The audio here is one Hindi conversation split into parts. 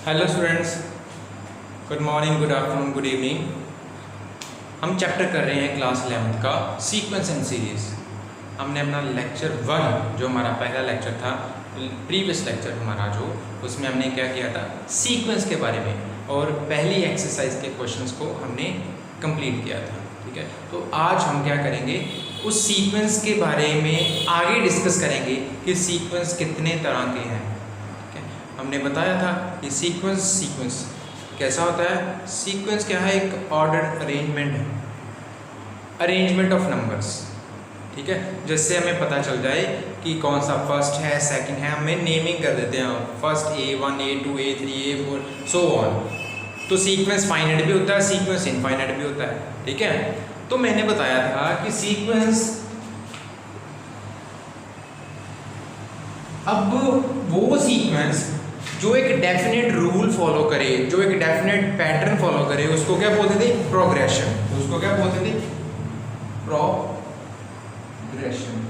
Hello students, good morning, good afternoon, good evening. हम चैप्टर कर रहे हैं क्लास 11 का सीक्वेंस एंड सीरीज। हमने अपना लेक्चर 1 जो हमारा पहला लेक्चर था, प्रीवियस लेक्चर हमारा जो, उसमें हमने क्या किया था, सीक्वेंस के बारे में और पहली एक्सरसाइज के क्वेश्चंस को हमने कंप्लीट किया था। ठीक है, तो आज हम क्या करेंगे, उस सीक्वेंस के बारे में आगे डिस्कस करेंगे कि सीक्वेंस कितने तरह के हैं। हमने बताया था कि सीक्वेंस कैसा होता है। सीक्वेंस क्या है, एक ऑर्डर अरेंजमेंट है, अरेंजमेंट ऑफ नंबर्स। ठीक है, जिससे हमें पता चल जाए कि कौन सा फर्स्ट है, सेकंड है, हमें नेमिंग कर देते हैं, first A1 A2 A3 A4 so on. तो सीक्वेंस फाइनाइट भी होता है, सीक्वेंस इनफाइनाइट भी होता है। ठीक है, तो मैंने बताया था कि सीक्वेंस, अब वो सीक्वेंस जो एक डेफिनेट रूल फॉलो करे, जो एक डेफिनेट पैटर्न फॉलो करे, उसको क्या बोलते थे, प्रोग्रेशन। उसको क्या बोलते थे, प्रोग्रेशन।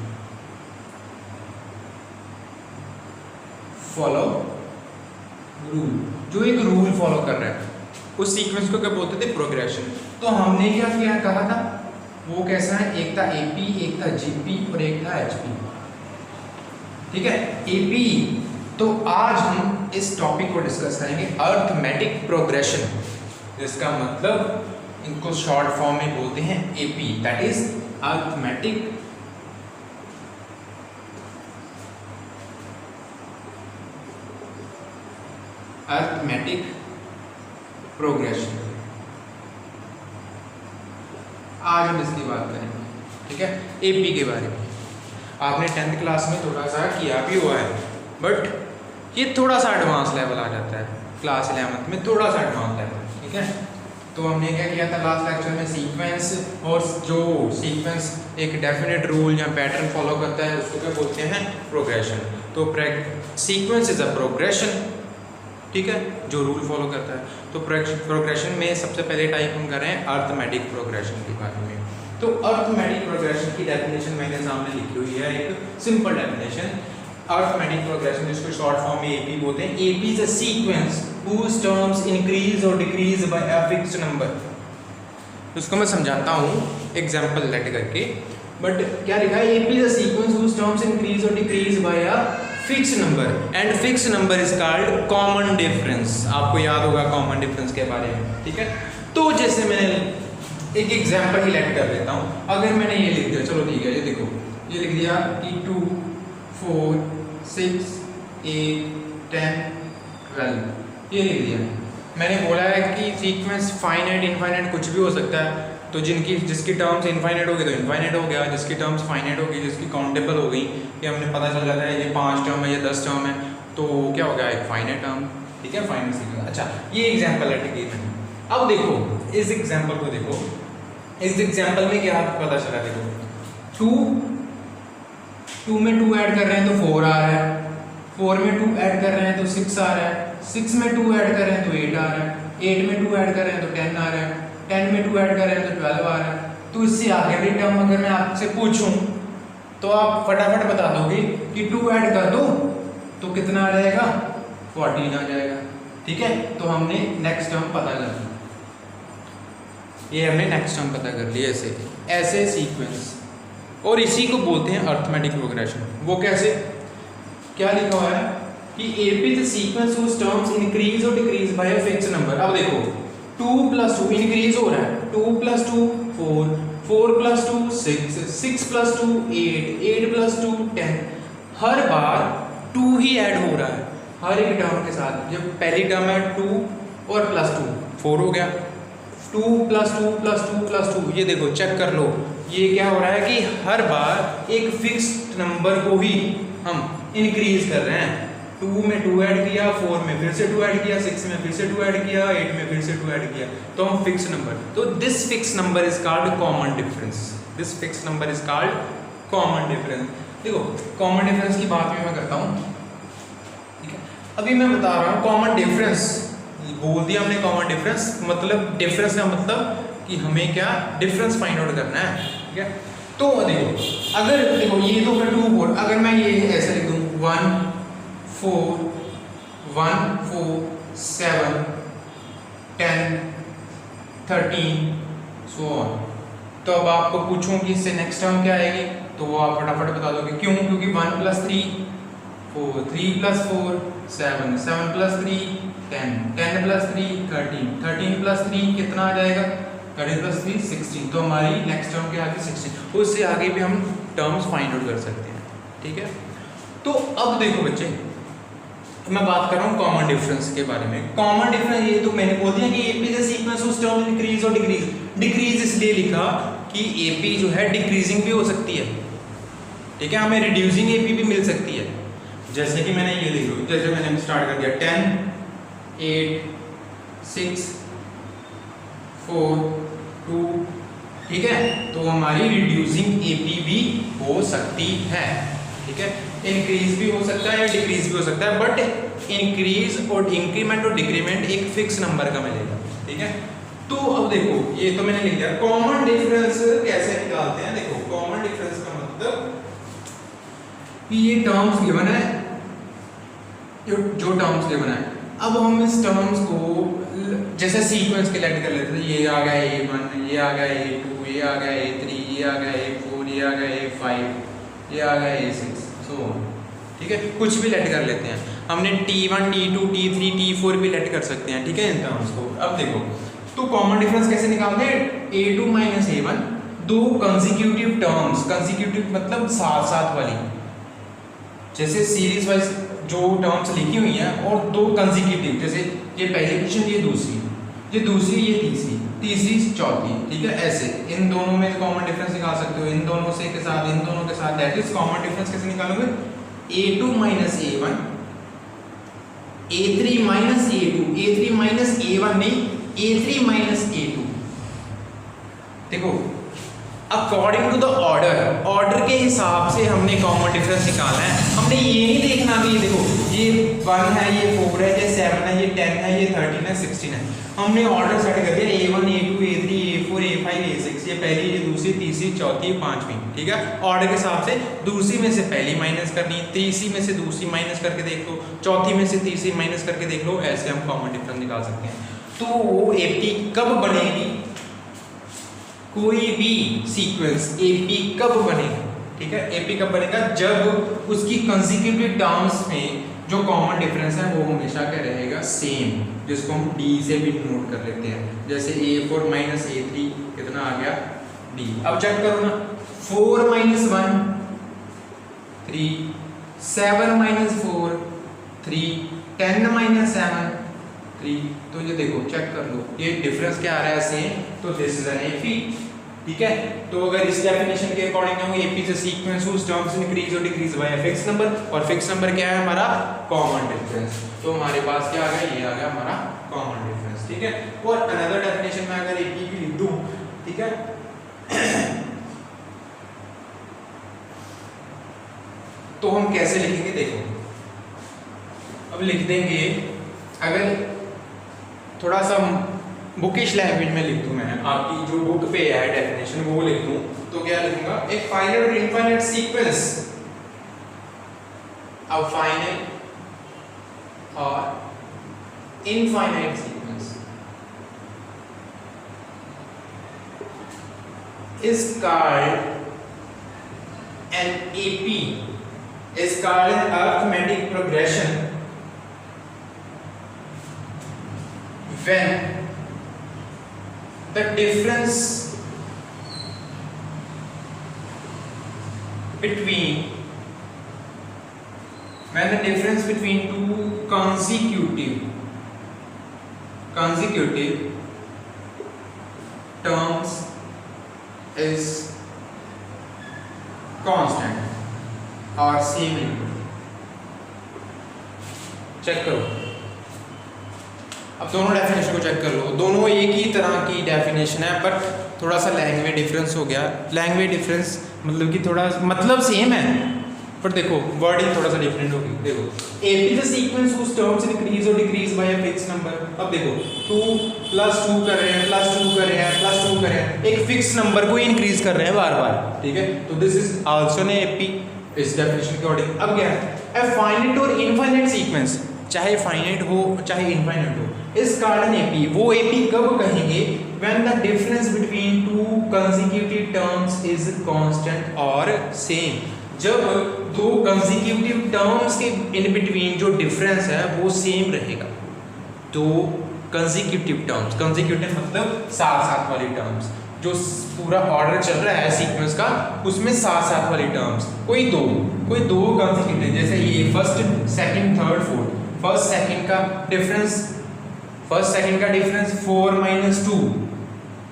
फॉलो रूल, जो एक रूल फॉलो कर रहा है, उस सीक्वेंस को क्या बोलते थे, प्रोग्रेशन। तो हमने क्या किया, कहा था वो कैसा है, एक था AP, एक था GP और एक था HP। ठीक है, AP। तो आज हम इस टॉपिक को डिस्कस करेंगे, अर्थमेटिक प्रोग्रेशन, जिसका मतलब इनको शॉर्ट फॉर्म में बोलते हैं AP, that is arithmetic progression. आज हम इसकी बात करेंगे। ठीक है, AP के बारे में आपने 10th क्लास में थोड़ा सा किया भी हुआ है, बट ये थोड़ा सा एडवांस लेवल आ जाता है क्लास 11 में, थोड़ा सा एडवांस लेवल। ठीक है, तो हमने क्या किया था लास्ट लेक्चर में, सीक्वेंस, और जो सीक्वेंस एक डेफिनेट रूल या पैटर्न फॉलो करता है उसको क्या बोलते हैं, प्रोग्रेशन। तो सीक्वेंस इज अ प्रोग्रेशन, ठीक है, जो रूल फॉलो करता है। तो प्रोग्रेशन में सबसे पहले टाइप हम कर रहे हैं अर्थमेटिक प्रोग्रेशन के बारे में। तो अर्थमेटिक प्रोग्रेशन की डेफिनेशन मैंने सामने लिखी हुई है, एक सिंपल डेफिनेशन। अर्थमेटिक प्रोग्रेशन, जिसको शॉर्ट फॉर्म में AP बोलते हैं, AP is a sequence whose terms increase or decrease by a fixed number। उसको मैं समझाता हूँ एग्जांपल लेट करके, बट क्या लिखा है, AP is a sequence whose terms increase or decrease by a fixed number and fixed number is called common difference। आपको याद होगा कॉमन डिफरेंस के बारे में। ठीक है, तो जैसे मैंने एक एग्जांपल ही लेट कर लेता हूँ। अगर मैंने ये लिख दिया, चलो ठीक है, ये देखो, ये लिख दिया कि 2 4 6 8 10 12, ये लिख दिया। मैंने बोला है कि सीक्वेंस फाइनाइट इनफाइनाइट कुछ भी हो सकता है, तो जिसकी टर्म्स इनफाइनाइट हो गई तो इनफाइनाइट हो गया, जिसकी टर्म्स फाइनाइट हो गई, जिसकी काउंटेबल हो गई, कि हमने पता चल जाता है ये 5 टर्म है, ये 10 टर्म है, तो क्या हो गया, एक फाइनाइट टर्म। ठीक है, फाइनाइट सीक्वेंस। अच्छा, ये एग्जाम्पल है, ठीक है। अब देखो इस एग्जाम्पल को, देखो इस एग्जाम्पल में क्या पता चला, देखो 2 में 2 ऐड कर रहे हैं तो 4 आ रहा है, 4 में 2 ऐड कर रहे हैं तो 6 आ रहा है, 6 में 2 ऐड कर रहे हैं तो 8 आ रहा है, 8 में 2 ऐड कर रहे हैं तो 10 आ रहा है, 10 में 2 ऐड कर रहे हैं तो 12 आ रहा है। तो इससे आगे भी टर्म अगर मैं आपसे पूछूं तो आप फटाफट बता दोगे कि 2 ऐड कर दो तो कितना आ जाएगा, 14 आ जाएगा। ठीक है, तो हमने नेक्स्ट टर्म पता कर लिया, ये हमने नेक्स्ट टर्म पता कर लिया। ऐसे सीक्वेंस, और इसी को बोलते हैं अर्थमेटिक प्रोग्रेशन। वो कैसे, क्या लिखा हुआ है कि AP is a sequence whose terms increase or decrease by a fixed number। अब देखो 2 + 2 इंक्रीज हो रहा है, 2 + 2 4, 4 + 2 6, 6 + 2 8, 8 + 2 10। हर बार 2 ही ऐड हो रहा है हर एक टर्म के साथ। जब पहली टर्म है 2 और +2 4 हो गया, 2 + 2 + 2 + 2, ये देखो चेक कर लो, ये क्या हो रहा है कि हर बार एक फिक्स्ड नंबर को ही हम इंक्रीज कर रहे हैं। 2 में 2 ऐड किया, 4 में फिर से 2 ऐड किया, 6 में फिर से 2 ऐड किया, 8 में फिर से 2 ऐड किया, तो हम फिक्स नंबर। तो this fix number is called common difference. This fix number is called common difference. देखो कॉमन डिफरेंस की बात मैं करता हूँ। ठीक है, अभी मैं बता रहा हूँ कॉमन डिफरेंस, बोल दिया हमने कॉमन डिफरेंस, मतलब डिफरेंस का मतलब कि हमें क्या डिफरेंस फाइंड आउट करना है। ठीक है, तो देखो अगर देखो ये तो 2 4, अगर मैं ये ऐसे लिख दूँ 1 4 1 4 7 10 13 सो ऑन। तो अब आपको पूछूं कि इससे नेक्स्ट टर्म क्या आएगी, तो वो आप फटाफट बता दोगे। क्यों? क्योंकि 1 + 3 4, 3 + 4 7, 7 + 3 10, 10 + 3 13, 13 + 3 कितना आ जाएगा, 13 + 3 16। तो हमारी नेक्स्ट टर्म क्या आ गई 16। उससे आगे भी हम टर्म्स फाइंड आउट कर सकते हैं, ठीक है। तो अब देखो बच्चे, मैं बात कर रहा हूँ कॉमन डिफरेंस के बारे में। कॉमन डिफरेंस ये तो मैंने बोल दिया कि एपी द सीक्वेंस उस टर्म इंक्रीज और डिक्रीज। डिक्रीज इसलिए लिखा कि एपी जो है डिक्रीजिंग भी हो सकती है, ठीक है, हमें रिड्यूसिंग एपी भी मिल सकती है। जैसे कि मैंने ये लिख लो, जैसे मैंने स्टार्ट कर दिया 10 8 6 4 2, ठीक है, तो हमारी रिड्यूसिंग एपी भी हो सकती है, ठीक है। इंक्रीज भी हो सकता है या डिक्रीज भी हो सकता है, बट इंक्रीज और इंक्रीमेंट और डिक्रीमेंट एक फिक्स नंबर का मिलेगा, ठीक है। तो अब देखो, ये तो मैंने लिख दिया। कॉमन डिफरेंस कैसे निकालते हैं? देखो, कॉमन डिफरेंस का मतलब कि ये टर्म्स गिवन है, जो टर्म्स गिवन है, अब हम इस टर्म्स को जैसे सीक्वेंस के लेट कर लेते हैं। ये आ गया A1, ये आ गया A2, ये आ गया A3, ये आ गया A4, ये आ गया A5, ये आ गया A6, सो ठीक है, कुछ भी लेट कर लेते हैं। हमने T1 T2 T3 T4 भी लेट कर सकते हैं, ठीक है, इन टर्म्स को। अब देखो, तो कॉमन डिफरेंस कैसे निकालते हैं? A2 - A1, दो कंसेक्यूटिव टर्म्स, कंसेक्यूटिव मतलब साथ साथ वाली, जैसे सीरीज वाइज जो टर्म्स लिखी हुई हैं, और दो कंसेक्यूटिव, जैसे ये पहली पोजीशन, ये दूसरी, ये दूसरी, ये तीसरी, तीसरी चौथी, ठीक है, ऐसे इन दोनों में कॉमन डिफरेंस निकाल सकते हो, इन दोनों से के साथ, इन दोनों के साथ। दैट इज कॉमन डिफरेंस कैसे निकालोगे? A2 - A1, A3 - A2, A3 - A1 नहीं, A3 - A2। देखो, अकॉर्डिंग टू द ऑर्डर के हिसाब से हमने कॉमन डिफरेंस निकालना है। हमने ये नहीं देखना कि देखो ये 1 है, ये 4 है, ये 7 है, ये 10 है, ये 13 है, 16 है। हमने ऑर्डर सेट कर दिया A1 A2 A3 A4 A5 A6, ये पहली, ये दूसरी, तीसरी, चौथी, पांचवी, ठीक है। ऑर्डर के हिसाब से दूसरी में से पहली माइनस करनी, तीसरी में से दूसरी माइनस करके देख लो, चौथी में से तीसरी माइनस करके देख लो, ऐसे हम कॉमन डिफरेंस निकाल सकते हैं। तो वो एपी कब बनेगी? कोई भी सीक्वेंस एपी कब बनेगा, ठीक है, एपी कब बनेगा? जब उसकी कंसेक्यूटिव टर्म्स में जो कॉमन डिफरेंस है वो हमेशा क्या रहेगा? सेम, जिसको हम डी से भी नोट कर लेते हैं। जैसे A4 - A3 कितना आ गया? D। अब चेक करो ना, 4 - 1 3, 7 - 4 3, 10 - 7 3। तो ये देखो, चेक कर लो, ये डिफरेंस क्या आ रहा है? सेम। तो दिस इज एन एपी, ठीक है। तो अगर इस डेफिनेशन के अकॉर्डिंग हम एपी से सीक्वेंस हुज टर्म्स इंक्रीज और decrease by a fix number, और फिक्स नंबर क्या है हमारा? Common difference. तो हमारे पास क्या आ गया? ये आ गया हमारा कॉमन डिफरेंस, ठीक है। और अनदर डेफिनेशन में अगर एपी की लिख दूं, ठीक है, तो हम कैसे लिखेंगे? देखो, अब लिख देंगे, अगर थोड़ा सा बुकिश लैंग्वेज में लिख दूं, मैं आपकी जो बुक पे है डेफिनेशन वो लिख दूं, तो क्या लिखूंगा? एक फाइनाइट और इनफाइनाइट सीक्वेंस, अब फाइनाइट और infinite sequence is called an AP, is called an arithmetic progression when the difference between two consecutive terms is constant or same equal। Check करो, अब दोनों डेफिनेशन को चेक कर लो, दोनों एक ही तरह की डेफिनेशन है, बट थोड़ा सा लैंग्वेज डिफरेंस हो गया। लैंग्वेज डिफरेंस मतलब कि थोड़ा मतलब सेम है, पर देखो वर्डिंग थोड़ा सा डिफरेंट होगी। देखो, AP the sequence whose terms increase और decrease by a fix number. अब देखो 2 + 2 कर रहे हैं, +2 कर रहे हैं, +2 कर रहे हैं, एक फिक्स नंबर को इंक्रीज कर रहे हैं बार बार, ठीक है। तो this is also an AP इस डेफिनेशन के अकॉर्डिंग। अब क्या है? ए फाइनाइट और इनफाइनाइट सीक्वेंस, चाहे फाइनाइट हो चाहे इनफाइनाइट हो, इस कार्डन एपी, वो एपी कब कहेंगे, when the difference between two consecutive terms is constant और सेम, जब दो कंसेक्यूटिव टर्म्स के इन बिटवीन जो डिफरेंस है वो सेम रहेगा। तो कंसेक्यूटिव टर्म्स, कंसेक्यूटिव मतलब साथ साथ वाली टर्म्स, जो पूरा ऑर्डर चल रहा है सीक्वेंस का उसमें साथ साथ वाली टर्म्स, कोई दो कंसेक्यूटिव, जैसे ये first second third fourth, first second का डिफरेंस 4 - 2,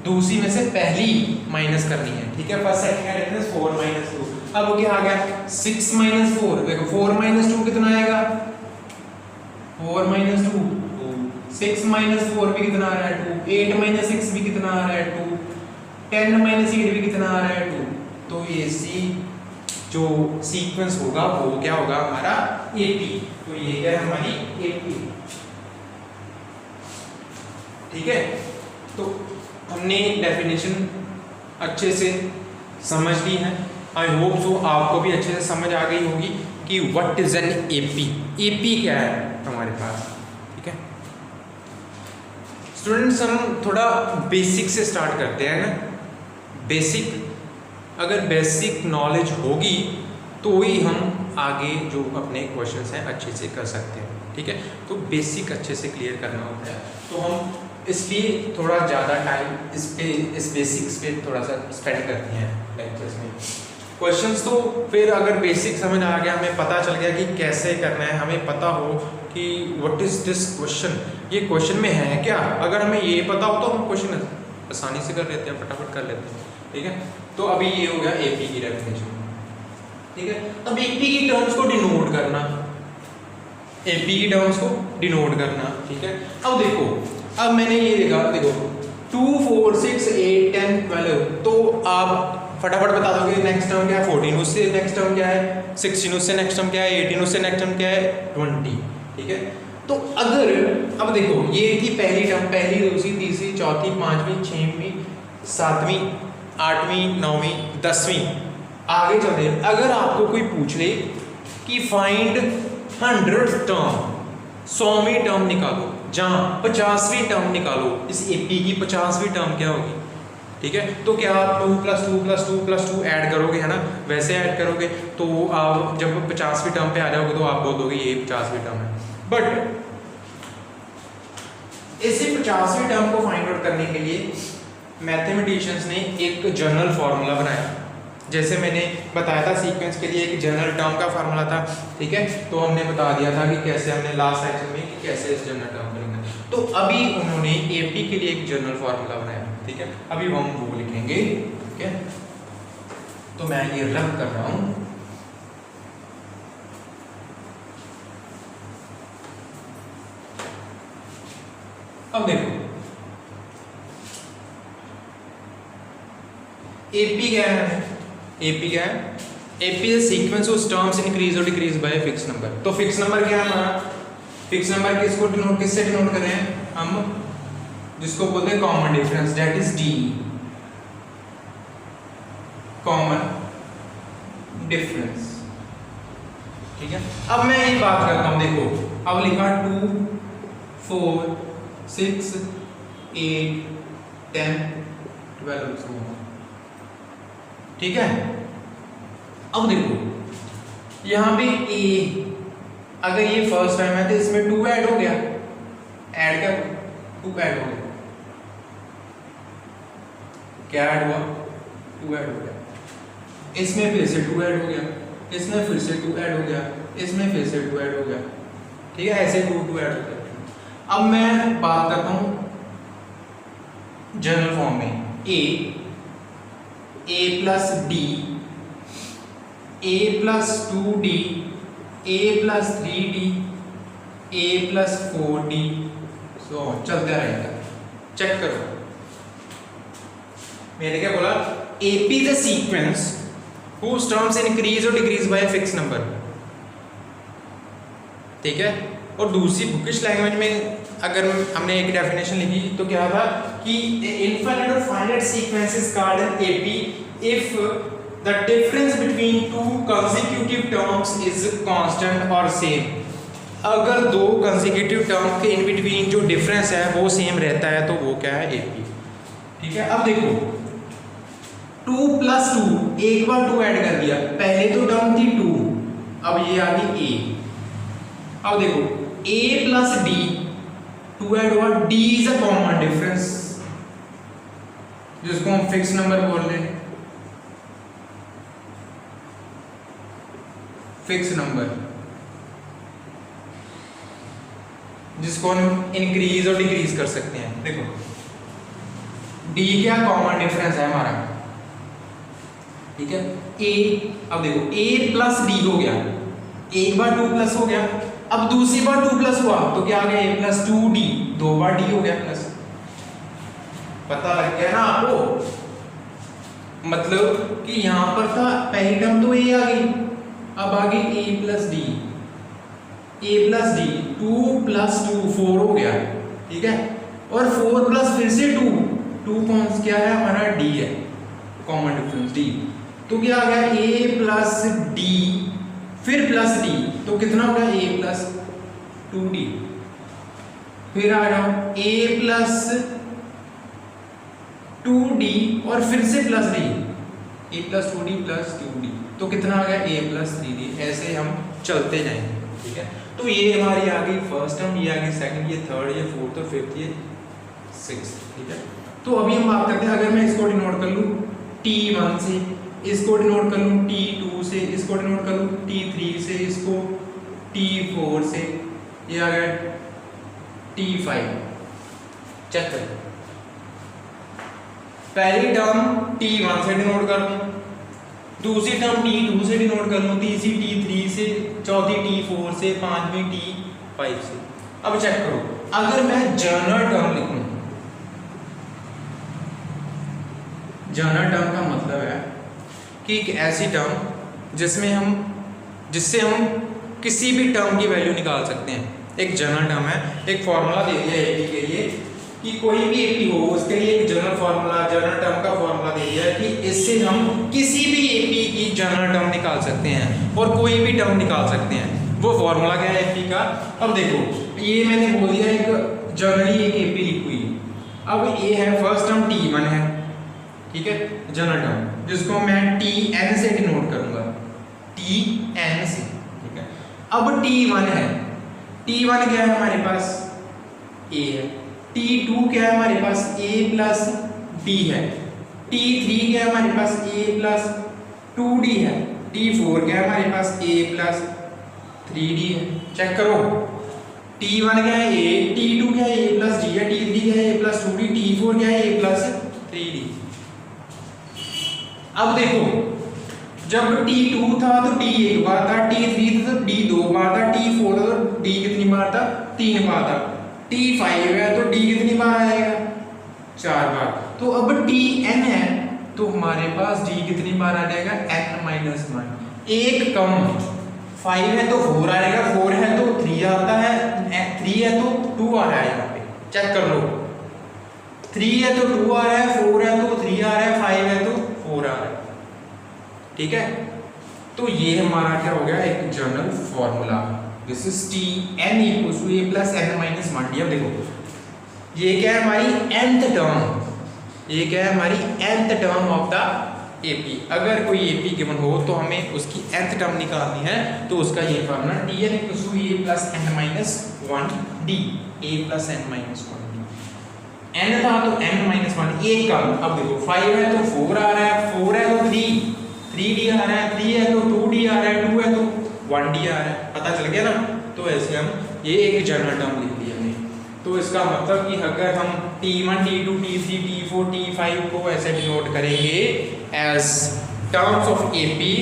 दूसरी में से पहली माइनस करनी है, ठीक है। फर्स्ट सेकंड का डिफरेंस 4 - 2, अब क्या आ गया 6 - 4, देखो 4 - 2 कितना आएगा, 4 - 2 2, 6 - 4 भी कितना आ रहा है 2, 8 - 6 भी कितना आ रहा है 2, 10 - 8 भी कितना आ रहा है 2। तो ये सी जो सीक्वेंस होगा वो क्या होगा हमारा एपी, तो ये क्या है हमारी एपी, ठीक है। तो हमने डेफिनेशन अच्छे से समझ ली है, आई होप सो आपको भी अच्छे से समझ आ गई होगी कि what is an AP, AP क्या है हमारे पास, ठीक है। स्टूडेंट्स हम थोड़ा बेसिक से स्टार्ट करते हैं ना, बेसिक, अगर बेसिक नॉलेज होगी तो ही हम आगे जो अपने क्वेश्चंस हैं अच्छे से कर सकते हैं, ठीक है। तो बेसिक अच्छे से क्लियर करना होता है, तो हम इसलिए थोड़ा ज़्यादा टाइम इस बेसिक्स पे थोड़ा सा स्पेंड करते हैं लेक्चर्स में। क्वेश्चंस तो फिर अगर बेसिक समझ आ गया, हमें पता चल गया कि कैसे करना है, हमें पता हो कि व्हाट इज़ दिस क्वेश्चन, ये क्वेश्चन में है क्या, अगर हमें ये पता हो तो हम क्वेश्चन आसानी से कर लेते हैं, फटाफट कर लेते हैं, ठीक है। तो अभी ये हो गया एपी की डेफिनेशन, ठीक है। अब एपी की टर्म्स को डिनोट करना, एपी की टर्म्स को डिनोट करना, ठीक है। अब देखो, अब मैंने ये देखा, देखो 2 4 6 8 10 12, तो आप फटाफट बता दोगे नेक्स्ट टर्म क्या है 14, उससे नेक्स्ट टर्म क्या है 16, उससे नेक्स्ट टर्म क्या है 18, उससे नेक्स्ट टर्म क्या है 20, ठीक है। तो अगर अब देखो ये थी पहली टर्म, पहली दूसरी तीसरी चौथी पांचवी छठवीं सातवीं आठवीं नौवीं 10वीं, आगे चलते हैं। अगर आपको कोई पूछ ले कि फाइंड 100th टर्म, 100वीं टर्म निकालो, जहाँ 50वीं टर्म निकालो, इस एपी की 50वीं टर्म क्या होगी, ठीक है। तो क्या आप 2 + 2 + 2 + 2 ऐड करोगे, है ना, वैसे ऐड करोगे, तो आप जब 50वीं टर्म पे आ जाओगे तो आप बोल दोगे ये 50वीं टर्म है। बट इसी 50वीं टर्म को फाइंड आउट करने के लिए मैथमेटिशियंस ने एक जनरल फार्मूला बनाया, जैसे मैंने बताया था सीक्वेंस के लिए एक जनरल टर्म का फार्मूला था, ठीक है। तो हमने बता दिया था कि कैसे, हमने लास्ट सेक्शन में कि कैसे इस जनरल टर्म को लिखना है। तो अभी उन्होंने एपी के लिए एक जनरल फार्मूला बनाया, ठीक है। अभी हम वो लिखेंगे, ठीक है। तो मैं ये रब कर रहा हूँ, अब देखो एपी क्या है, एपी क्या है, AP is sequence of terms increase और डिक्रीज बाय फिक्स नंबर। तो फिक्स नंबर क्या है हमारा, फिक्स नंबर किसको डिनोट, किससे डिनोट कर रहे हैं हम, जिसको बोलते हैं common difference, that is D, common difference, ठीक है। अब मैं एक बात करता हूं, देखो अब लिखा 2 4 6 8 10 12, ठीक है। अब देखो यहाँ पे ए, अगर ये फर्स्ट टाइम है तो इसमें 2 ऐड हो गया, ऐड कर 2 ऐड हो गया, क्या ऐड हुआ 2 ऐड हो गया, इसमें फिर से 2 ऐड हो गया, इसमें फिर से 2 ऐड हो गया, इसमें फिर से 2 ऐड हो गया, ठीक है, ऐसे 2 2 ऐड हो गया। अब मैं बात करता हूं जनरल फॉर्म में, a plus d, a plus 2d, a plus 3d, a plus 4d, सो चलते रहेगा। चेक करो, मैंने क्या बोला, AP the sequence whose terms increase or decrease by a fixed number, ठीक है। और दूसरी बुकिश लैंग्वेज में अगर हमने एक डेफिनेशन लिखी तो क्या था कि इनफाइनाइट और finite sequence is called an AP if the difference between two consecutive terms is constant और सेम। अगर दो कंसेक्यूटिव टर्म के इन बिटवीन जो डिफरेंस है वो सेम रहता है तो वो क्या है, एपी। ठीक है, अब देखो 2 + 2, एक बार 2 ऐड कर दिया, पहले तो टर्म थी 2, अब ये आ गई ए। अब देखो a + d, 2 ऐड हुआ, d is a common difference जिसको हम फिक्स नंबर बोल रहे हैं, फिक्स नंबर जिसको हम इंक्रीज और डिक्रीज कर सकते हैं। देखो d क्या कॉमन डिफरेंस है हमारा, ठीक है, a। अब देखो a + d हो गया, एक बार 2 प्लस हो गया, अब दूसरी बार 2 प्लस हुआ तो क्या आ गया, a + 2d, दो बार d हो गया प्लस। पता लग गया ना आपको, मतलब कि यहां पर था पहली टर्म तो a आ गई, अब आ गई a + d, a + d, 2 + 2 4 हो गया, ठीक है, और 4 प्लस फिर से 2 कौन क्या है हमारा, d है, कॉमन डिफरेंस d, तो क्या आ गया a + d फिर प्लस d, तो कितना हो गया a + 2d। फिर आ जाओ a + 2d और फिर से plus d, a + 2d + 2d, तो कितना आ गया a + 3d। ऐसे हम चलते जाएंगे, ठीक है। तो ये हमारी आ गई फर्स्ट टर्म, ये आ गई सेकंड, ये थर्ड, ये फोर्थ और फिफ्थ, ये सिक्स्थ, ठीक है। तो अभी हम बात करते हैं, अगर मैं इसको डिनोट कर लूँ t1 से, इसको डिनोट कर लूँ t2 से, इसको डिनोट कर लूँ t3 से, इसको t4 से, ये आ गया t5। चेक करें, पहली टर्म t1 से डिनोट कर लूँ, दूसरी टर्म t2 से डिनोट कर लूँ, तीसरी t3 से, चौथी t4 से, पांचवी t5 से। अब चेक करो, अगर मैं जनरल टर्म लिखूं, जनरल टर्म का मतलब है कि एक ऐसी टर्म जिससे हम किसी भी टर्म की वैल्यू निकाल सकते हैं। एक जनरल टर्म है, एक फॉर्मूला दे दिया एपी के लिए कि कोई भी एपी हो उसके लिए एक जनरल फॉर्मूला, जनरल टर्म का फॉर्मूला दे दिया है कि इससे हम किसी भी एपी की जनरल टर्म निकाल सकते हैं और कोई भी टर्म निकाल सकते हैं। वो फॉर्मूला क्या है एपी का, अब देखो ये मैंने बोल दिया एक जनरली एक एपी लिखी हुई, अब ये है फर्स्ट टर्म t1 है, ठीक है, जनरल टर्म जिसको मैं tn से डिनोट करूंगा, tn से, ठीक है। अब t1 है, t1 क्या है हमारे पास, a है, t2 क्या है हमारे पास, a + d है, t3 क्या है हमारे पास, a + 2d है, t4 क्या है हमारे पास, a + 3d है। चेक करो, t1 क्या है a, t2 क्या है a + d है, t3 क्या है a + 2d, t4 क्या है a + 3d। अब देखो जब t2 था तो d एक बार था, t3 था तो d दो बार था, t4 था तो d कितनी बार था, 3 बार था, t5 है तो d कितनी बार आएगा, 4 बार। तो अब tn है तो हमारे पास d कितनी बार आ जाएगा, n - 1, एक कम, 5 है तो 4 आएगा, 4 है तो 3 आता है, 3 है तो 2 आ रहा है, यहाँ पे चेक कर लो, 3 है तो 2 आ रहा है, 4 है तो 3 आ रहा है, 5 है तो 4 आ रहा है, ठीक है। तो ये हमारा क्या हो गया, एक general formula, this is tn = a + n - 1d। अब देखो ये क्या है हमारी nth टर्म, ये क्या है हमारी nth term of the AP. अगर कोई एपी गिवन हो तो हमें उसकी nth टर्म निकालनी है, तो उसका ये formula tn = a + n - 1d, a + n - 1d। n था तो n - 1, एक कम। अब देखो 5 है तो 4 आ रहा है, 4 है तो 3d आ रहा है, 3 है तो 2d आ रहा है, 2 है तो 1d आ रहा है, पता चल गया ना। तो ऐसे हम ये एक जनरल टर्म लिख लिया हमने। तो इसका मतलब कि अगर हम t1 t2 t3 t4 t5 को ऐसे डिनोट करेंगे एज टर्म्स ऑफ एपी,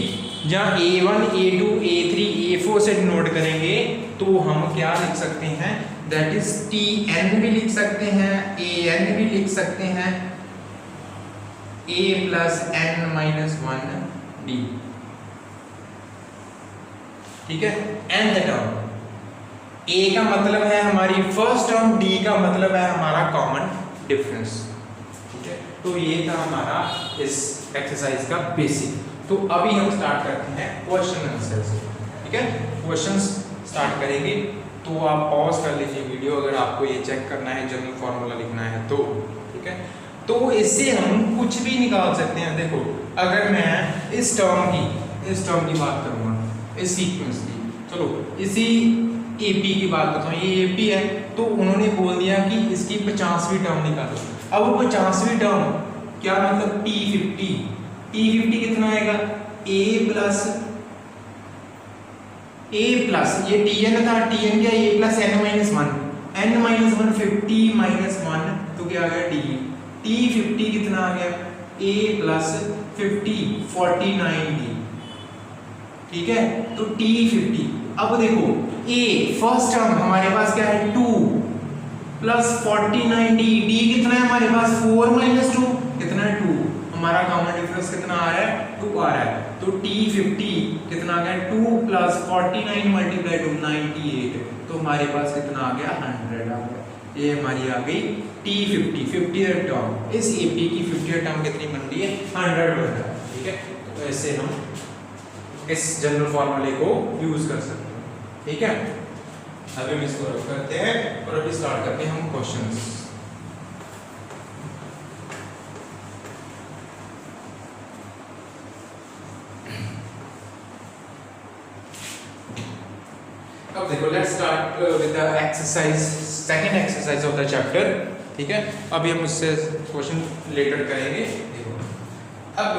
जहाँ a1 a2 a3 a4 से डिनोट करेंगे, तो हम क्या लिख सकते हैं, दैट इज tn भी लिख सकते हैं, an भी लिख सकते हैं, a + n - 1d, ठीक है। nth टर्म, a का मतलब है हमारी फर्स्ट टर्म, d का मतलब है हमारा कॉमन डिफरेंस, ठीक है। तो ये था हमारा इस एक्सरसाइज का बेसिक। तो अभी हम स्टार्ट करते हैं क्वेश्चन आंसर से, ठीक है। क्वेश्चंस स्टार्ट करेंगे। तो आप पॉज कर लीजिए वीडियो अगर आपको ये चेक करना है, जनरल फार्मूला लिखना है तो, ठीक है। तो इससे हम कुछ भी निकाल सकते हैं। देखो अगर मैं इस टर्म की बात करूँगा, इस सीक्वेंस की, चलो इसी AP की बात करता हूँ, ये AP है, तो उन्होंने बोल दिया कि इसकी 50वीं टर्म निकालो। अब वो 50वीं टर्म क्या मतलब T50 कितना आएगा, A प्लस ये Tn था, Tn क्या A plus n minus 1 50 minus 1 तो क्या आ गया D। T50 कितना आ गया, A प्लस 50 49D, ठीक है। तो T50, अब देखो A फर्स्ट टर्म हमारे पास क्या है 2 प्लस 49D, D कितना है हमारे पास 4 माइनस 2 कितना है 2, हमारा कॉमन डिफरेंस कितना आ रहा है 2 आ रहा है। तो T50 कितना आ गया 2 प्लस 49 मल्टीप्लाई टू 98, तो हमारे पास कितना आ गया 100 आ गया। ये हमारी आ गई T50 50th टर्म। इस AP की 50th टर्म कितनी बन रही है 100 बन रहा है, ठीक है। तो ऐसे हम इस जनरल फॉर्मूले को यूज कर सकते हैं, ठीक है। अभी हम इसको रख करते हैं और अभी स्टार्ट करते हैं हम क्वेश्चंस। अब देखो let's start with the exercise, second exercise of the chapter, ठीक है। अभी हम उससे क्वेश्चन लेटर करेंगे। देखो अब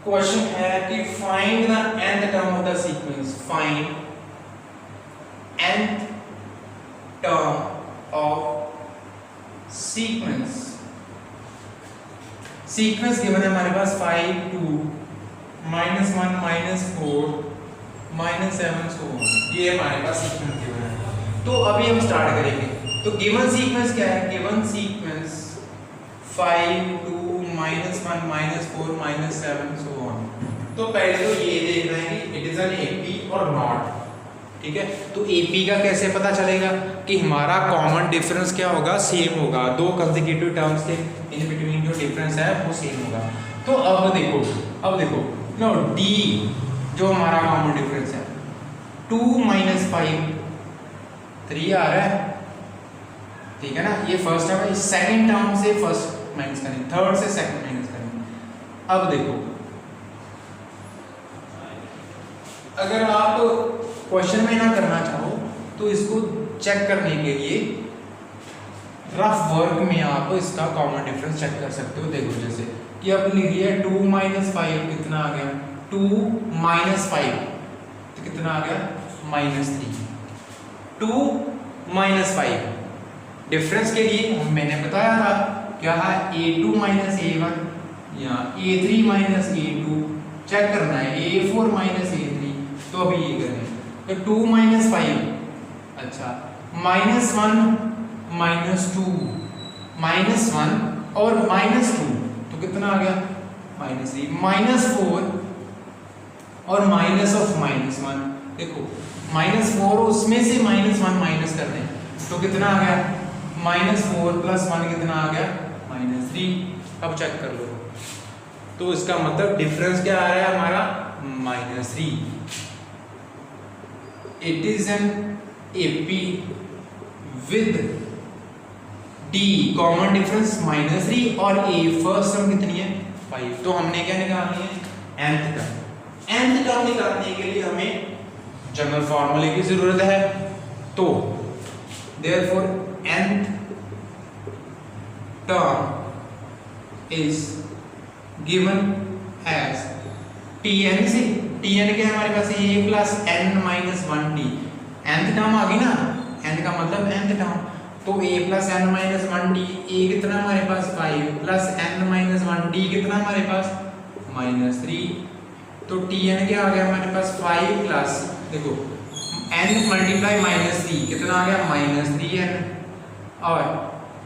क्वेश्चन है कि find the nth term of the sequence, find nth term of sequence. Sequence given है हमारे पास 5 2 -1 -4 -7 so on, ये हमारे पास सीक्वेंस गिवन है। तो अभी हम स्टार्ट करेंगे। तो गिवन सीक्वेंस क्या है, गिवन सीक्वेंस 5 2 -1 -4 -7 so on। तो पहले तो ये देखना है कि इट इज एन AP और नॉट, ठीक है। तो AP का कैसे पता चलेगा कि हमारा कॉमन डिफरेंस क्या होगा, सेम होगा, दो कंसेक्यूटिव टर्म्स के इन बिटवीन जो डिफरेंस है वो सेम होगा। तो अब देखो नो D जो हमारा कॉमन डिफरेंस है 2 - 5 3 आ रहा है, ठीक है ना। ये फर्स्ट टर्म है, सेकंड टर्म से फर्स्ट माइनस करेंगे, थर्ड से सेकंड माइनस करेंगे। अब देखो अगर आप क्वेश्चन में ना करना चाहो तो इसको चेक करने के लिए रफ वर्क में आप इसका कॉमन डिफरेंस चेक कर सकते हो। देखो जैसे कि अब लिख लिया 2 - 5 कितना आ गया 2 - 5 तो कितना आ गया -3। 2 - 5 डिफरेंस के लिए मैंने बताया था क्या है A2 - A1 या A3 - A2 चेक करना है, A4 - A3। तो अभी ये करें तो 2 - 5 अच्छा -1 -2 -1 और -2 तो कितना आ गया -3 -4 और माइनस ऑफ -1। देखो -4 उसमें से -1 माइनस कर दें तो कितना आ गया -4 + 1 कितना आ गया -3। अब चेक कर लो तो इसका मतलब डिफरेंस क्या आ रहा है हमारा -3। It is N AP with D common difference -3 और A फर्स्ट टर्म कितनी है 5। तो हमने क्या निकालनी है nth टर्म निकालने के लिए हमें जनरल फार्मूले की जरूरत है। तो therefore nth term is given as Tn से Tn क्या है हमारे पास A + n - 1D। nth term आ गई ना, n का मतलब nth टर्म, तो A + n - 1D, A कितना हमारे पास 5 + n - 1D कितना हमारे पास -3। तो Tn क्या आ गया हमारे पास 5 प्लस देखो n × -3 कितना आ गया -3n और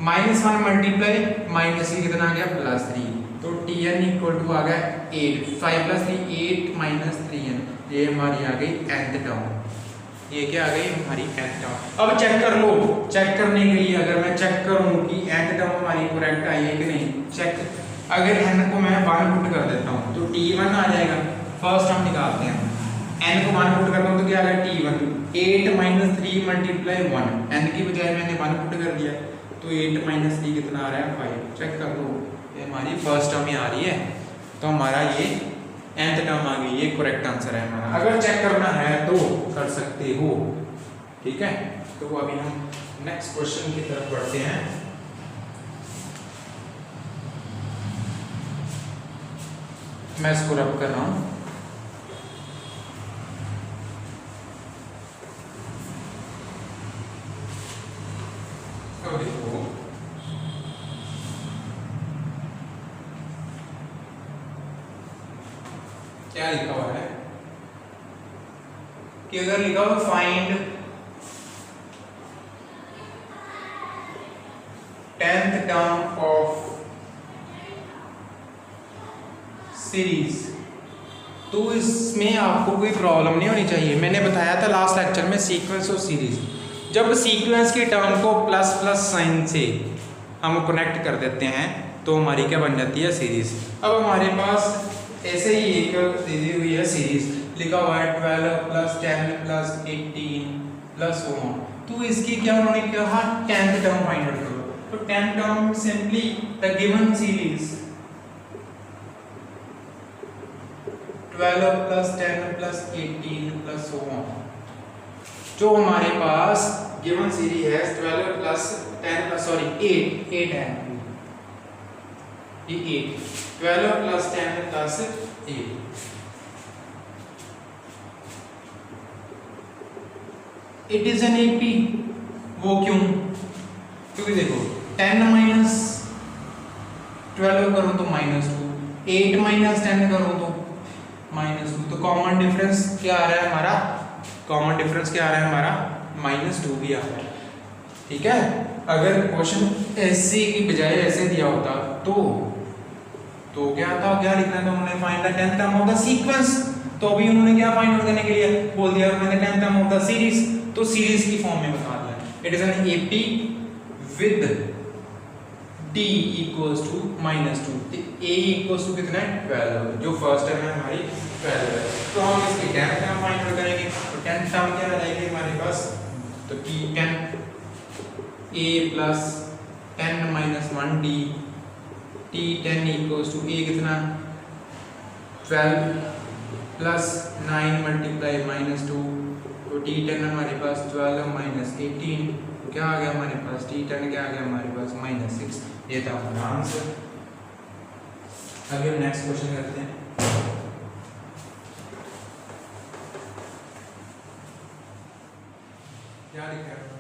-1 × -3 कितना आ गया +3। तो Tn = आ गया 8 5 + 3 8 - 3n। ये हमारी आ गई nth टर्म, ये क्या आ गई हमारी nth टर्म। अब चेक कर लो, चेक करने के लिए अगर मैं चेक करूं कि nth टर्म हमारी करेक्ट आई है कि नहीं, चेक अगर n को मैं 1 पुट कर देता हूँ तो t1 आ जाएगा। फर्स्ट हम निकालते हैं, n को 1 पुट करता हूँ तो क्या आ गया t1। 8 माइनस 3 मल्टीप्लाई 1, n की बजाय मैंने 1 पुट कर दिया तो 8 माइनस 3 कितना आ रहा है 5। चेक कर लो, ये हमारी फर्स्ट टर्म ही आ रही है, तो हमारा ये nth टर्म आ गई, ये करेक्ट आंसर है हमारा। अगर चेक करना है तो कर सकते हो, ठीक है। तो अभी हम नेक्स्ट क्वेश्चन की तरफ बढ़ते हैं। मैं इसको रब कर रहा हूं। तो देखो क्या लिखा हुआ है कि अगर लिखा हुआ find 10th term of series, तो इसमें आपको कोई प्रॉब्लम नहीं होनी चाहिए। मैंने बताया था लास्ट लेक्चर में सीक्वेंस और सीरीज, जब सीक्वेंस की टर्म को प्लस प्लस साइन से हम कनेक्ट कर देते हैं तो हमारी क्या बन जाती है सीरीज। अब हमारे पास ऐसे ही एक दी हुई है सीरीज, लिखा हुआ है 12 प्लस 10 प्लस 18 प्लस 1, तो इसकी क्या उन्होंने कहा 10th टर्म फाइंड आउट करो। तो 10th term simply the given series 12 plus 10 plus 18 plus 1, जो हमारे पास गिवन सीरीज है 12 प्लस 10 प्लस 8 है, ये 8 12 plus 10 plus 8। It is an AP. वो क्यों? क्योंकि देखो 10 माइनस 12 करो तो -2, 8 माइनस 10 करो तो -2, तो कॉमन डिफरेंस क्या आ रहा है हमारा? कॉमन डिफरेंस क्या आ रहा है हमारा? -2 भी आ रहा है, ठीक है। अगर क्वेश्चन ऐसे की बजाय ऐसे दिया होता तो क्या था, क्या लिखना था उन्होंने? Find the 10th term of the sequence. तो अभी उन्होंने क्या फाइंड आउट करने के लिए बोल दिया? मैंने 10th term of the series, तो सीरीज की फॉर्म में बता दिया। It is an AP with t equals to -2, a equals to कितना है 12, जो फर्स्ट टर्म है हमारी 12 है। तो हम इसकी 10th टर्म फाइंड आउट करेंगे, तो 10th टर्म क्या आ जाएगी हमारे पास? तो t10 a plus 10 minus 1d, t10 equals to a कितना 12 प्लस 9 मल्टीप्लाई -2, तो t10 हमारे पास 12 माइनस 18, क्या आ गया हमारे पास? t10 क्या आ गया हमारे पास? -6। ये था हमारा आंसर। अभी हम नेक्स्ट क्वेश्चन करते हैं। क्या लिखा है?